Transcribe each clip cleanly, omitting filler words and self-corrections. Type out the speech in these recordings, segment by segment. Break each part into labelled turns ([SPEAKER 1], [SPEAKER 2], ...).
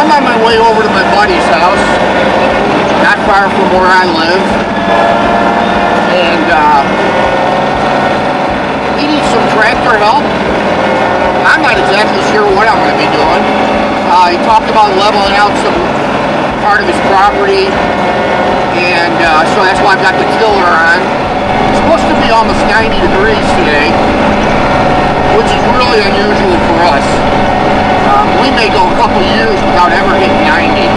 [SPEAKER 1] I'm on my way over to my buddy's house, not far from where I live, and he needs some tractor help. I'm not exactly sure what I'm going to be doing. He talked about leveling out some part of his property, and so that's why I've got the tiller on. It's supposed to be almost 90 degrees today, which is really unusual for us. We may go a couple years without ever hitting 90,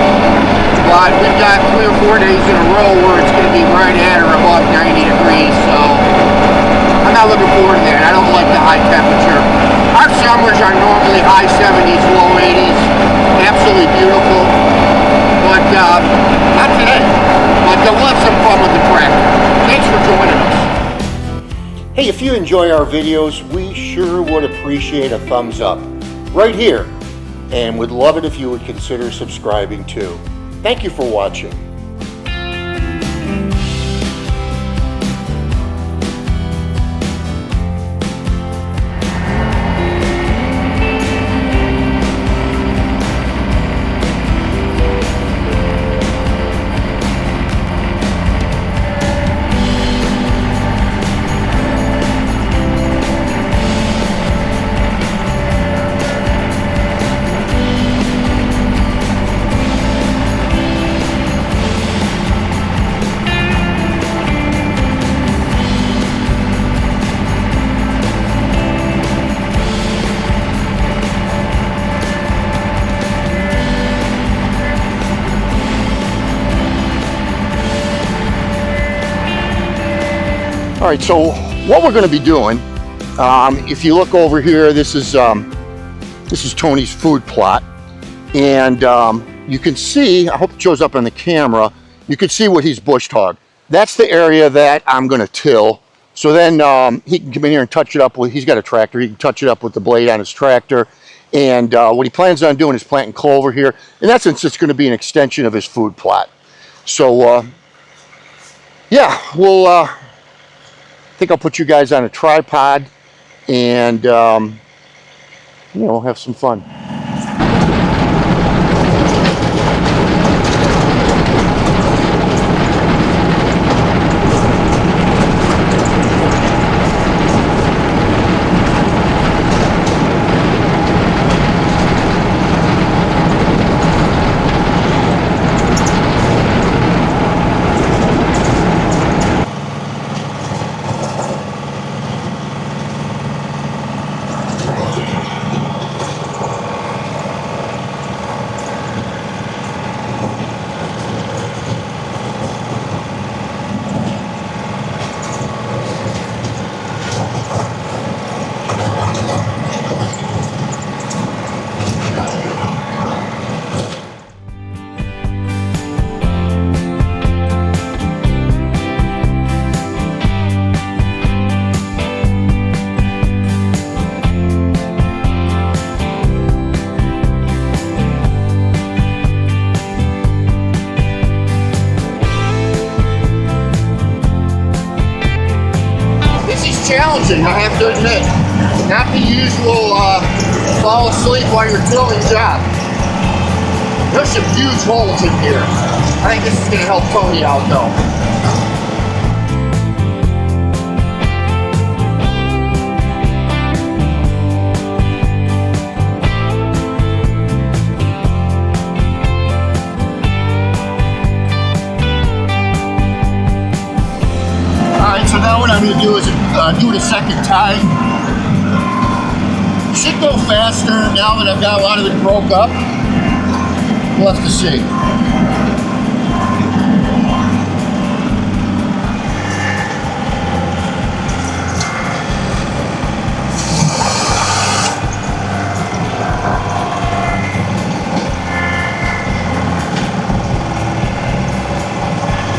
[SPEAKER 1] but we've got 3 or 4 days in a row where it's going to be right at or above 90 degrees, so I'm not looking forward to that. I don't like the high temperature. Our summers are normally high 70s, low 80s, absolutely beautiful, but not today. But we'll have some fun with the tractor. Thanks for joining us.
[SPEAKER 2] Hey, if you enjoy our videos, we sure would appreciate a thumbs up right here, and would love it if you would consider subscribing too. Thank you for watching. All right, so what we're going to be doing, if you look over here, this is Tony's food plot, and you can see, I hope it shows up on the camera, you can see what he's bush hogged. That's the area that I'm going to till, so then he can come in here and touch it up with, he's got a tractor, he can touch it up with the blade on his tractor, and what he plans on doing is planting clover here. In essence, it's going to be an extension of his food plot. So yeah, we'll I think I'll put you guys on a tripod and you know, have some fun. Challenging, I have to admit. Not the usual fall asleep while you're tilling job. There's some huge holes in here. I think this is going to help Tony out though. So now what I'm going to do is do it a second time. It should go faster now that I've got a lot of it broke up. We'll have to see.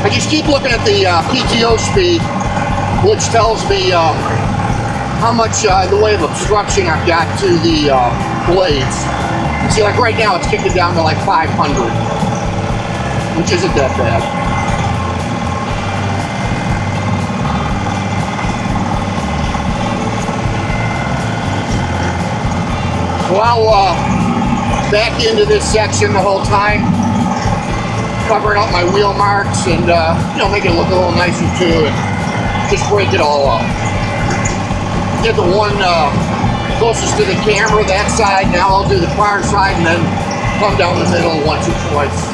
[SPEAKER 2] I just keep looking at the PTO speed, which tells me how much in the way of obstruction I've got to the blades. See, like right now it's kicking down to like 500, which isn't that bad. Well,
[SPEAKER 1] back into this section the whole time, covering up my wheel marks and make it look a little nicer too, and just break it all up. Did the one closest to the camera, that side. Now I'll do the far side and then come down the middle once or twice.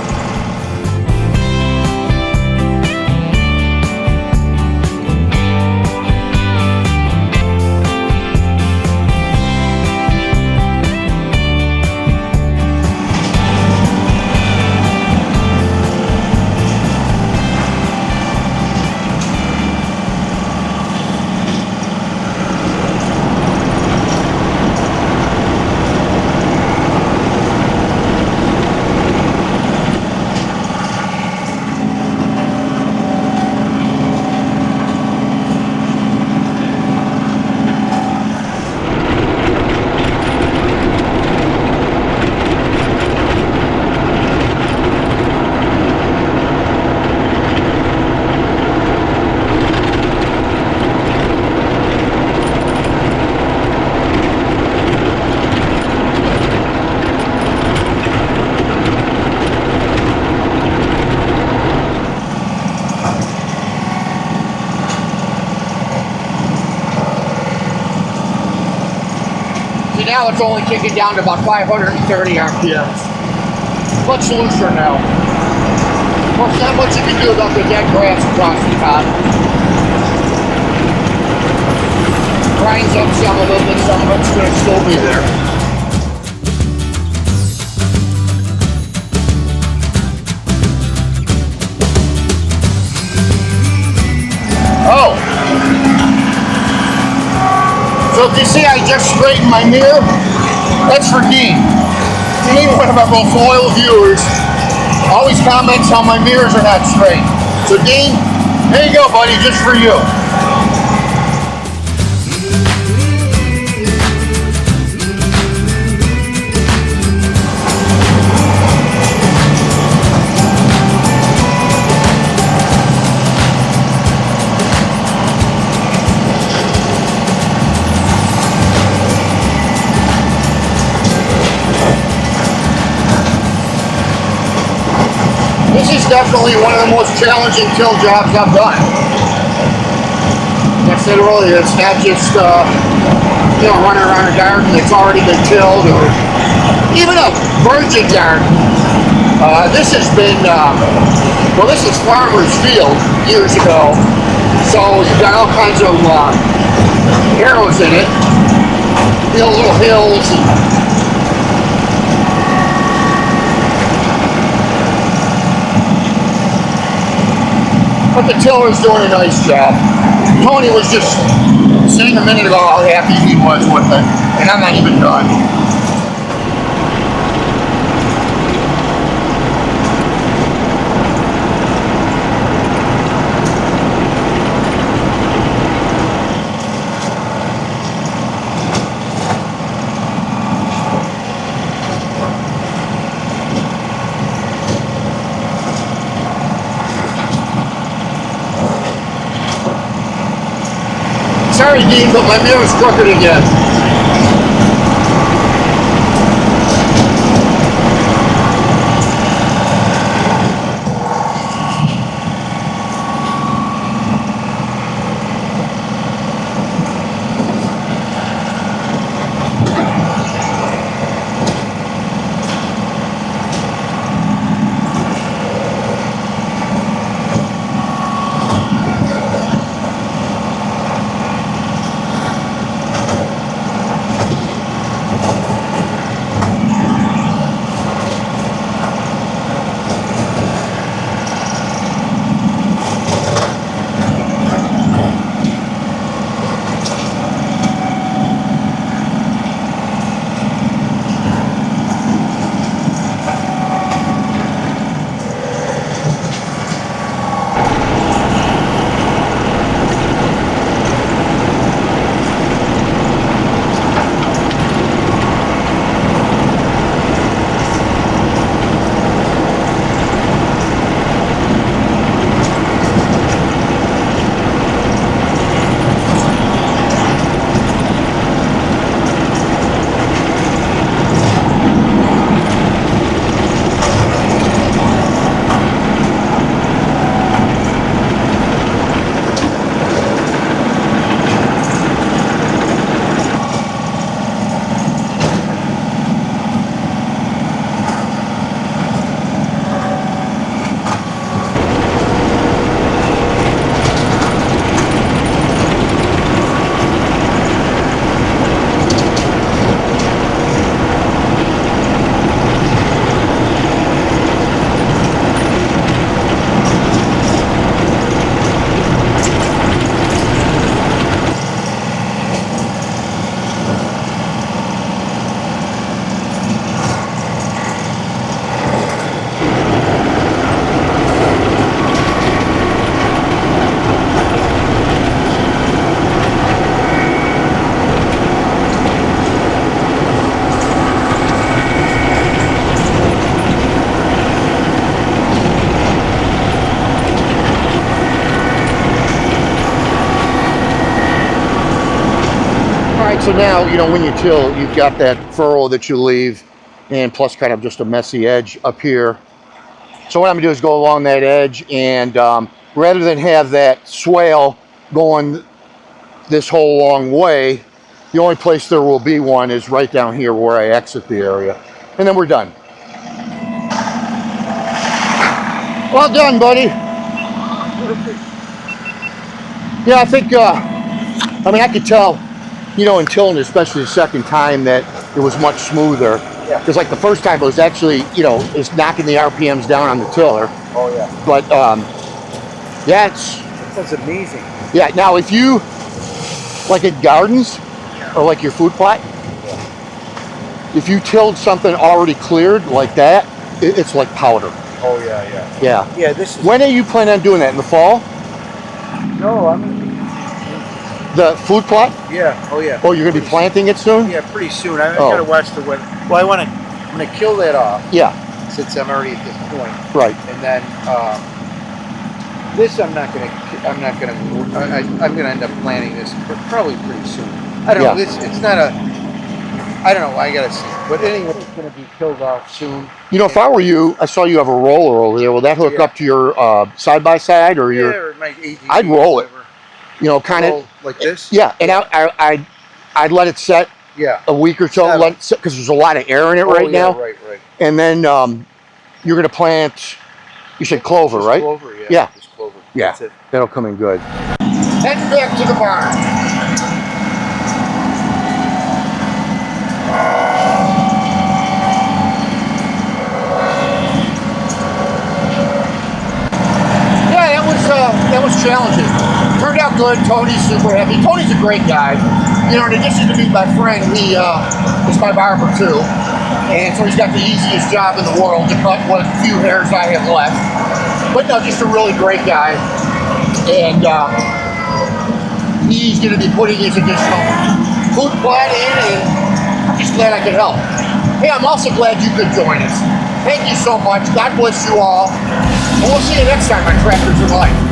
[SPEAKER 1] Now it's only kicking down to about 530 RPMs. Much looser now. Well, not much you can do about the dead grass across the top. Grinds up some of it, but some of it's going to still be there. Oh! So if you see I just straightened my mirror, that's for Dean. Dean, one of our most loyal viewers, always comments how my mirrors are not straight. So Dean, there you go, buddy, just for you. This is definitely one of the most challenging till jobs I've done. Like I said earlier, it's not just running around a garden that's already been tilled, or even a virgin garden. This has been this is farmer's field years ago, so you've got all kinds of arrows in it, little hills. But the tiller's doing a nice job. Tony was just saying a minute ago how happy he was with it, and I'm not even done. Sorry, Dean, but my mirror's crooked again.
[SPEAKER 2] And so now, you know, when you till, you've got that furrow that you leave, and plus kind of just a messy edge up here. So what I'm gonna do is go along that edge, and rather than have that swale going this whole long way, the only place there will be one is right down here where I exit the area. And then we're done. Well done, buddy. Yeah, I think, I mean, I could tell, you know, in tilling, especially the second time, that it was much smoother.
[SPEAKER 3] Yeah.
[SPEAKER 2] Because like the first time it was actually, you know, it's knocking the RPMs down on the tiller.
[SPEAKER 3] Oh yeah.
[SPEAKER 2] But yeah, it's,
[SPEAKER 3] That's amazing.
[SPEAKER 2] yeah, now if you, like at gardens, or like your food plot, if you tilled something already cleared like that, it's like powder.
[SPEAKER 3] Oh yeah, yeah.
[SPEAKER 2] Yeah.
[SPEAKER 3] Yeah, this is.
[SPEAKER 2] When are you planning on doing that? In the fall?
[SPEAKER 3] No, I'm.
[SPEAKER 2] The food plot?
[SPEAKER 3] Yeah. Oh yeah.
[SPEAKER 2] Oh, you're gonna be planting it soon?
[SPEAKER 3] Yeah, pretty soon. I
[SPEAKER 2] Oh.
[SPEAKER 3] gotta watch the weather. Well, I'm gonna kill that off
[SPEAKER 2] Yeah,
[SPEAKER 3] since I'm already at this point,
[SPEAKER 2] right.
[SPEAKER 3] and then this I'm not gonna I'm gonna end up planting this probably pretty soon. I don't
[SPEAKER 2] Yeah.
[SPEAKER 3] know. This it's not a. I don't know. I gotta see. But anyway, it's gonna be killed off soon.
[SPEAKER 2] You know, if I were you, I saw you have a roller over there. Will that hook
[SPEAKER 3] Yeah.
[SPEAKER 2] up to your side-by-side or
[SPEAKER 3] Yeah,
[SPEAKER 2] your,
[SPEAKER 3] or my ATV.
[SPEAKER 2] I'd roll it.
[SPEAKER 3] whatever.
[SPEAKER 2] you know, kind of,
[SPEAKER 3] Roll like this.
[SPEAKER 2] yeah, and I'd let it set
[SPEAKER 3] Yeah.
[SPEAKER 2] a week or so,
[SPEAKER 3] Yeah.
[SPEAKER 2] let it set, because there's a lot of air in it
[SPEAKER 3] Oh,
[SPEAKER 2] right
[SPEAKER 3] yeah,
[SPEAKER 2] now.
[SPEAKER 3] Right.
[SPEAKER 2] And then you're going to plant, you said clover,
[SPEAKER 3] Just
[SPEAKER 2] right?
[SPEAKER 3] Clover, yeah.
[SPEAKER 2] Yeah.
[SPEAKER 3] Just clover.
[SPEAKER 2] Yeah.
[SPEAKER 3] That's it.
[SPEAKER 2] That'll come in good.
[SPEAKER 1] Heading back to the barn. Yeah, that was challenging. Turned out good. Tony's super happy. Tony's a great guy. You know, in addition to being my friend, he is my barber too. And so he's got the easiest job in the world to cut what few hairs I have left. But no, just a really great guy. And he's going to be putting his additional food plot in, and I'm just glad I could help. Hey, I'm also glad you could join us. Thank you so much. God bless you all. And we'll see you next time on Tractors in Life.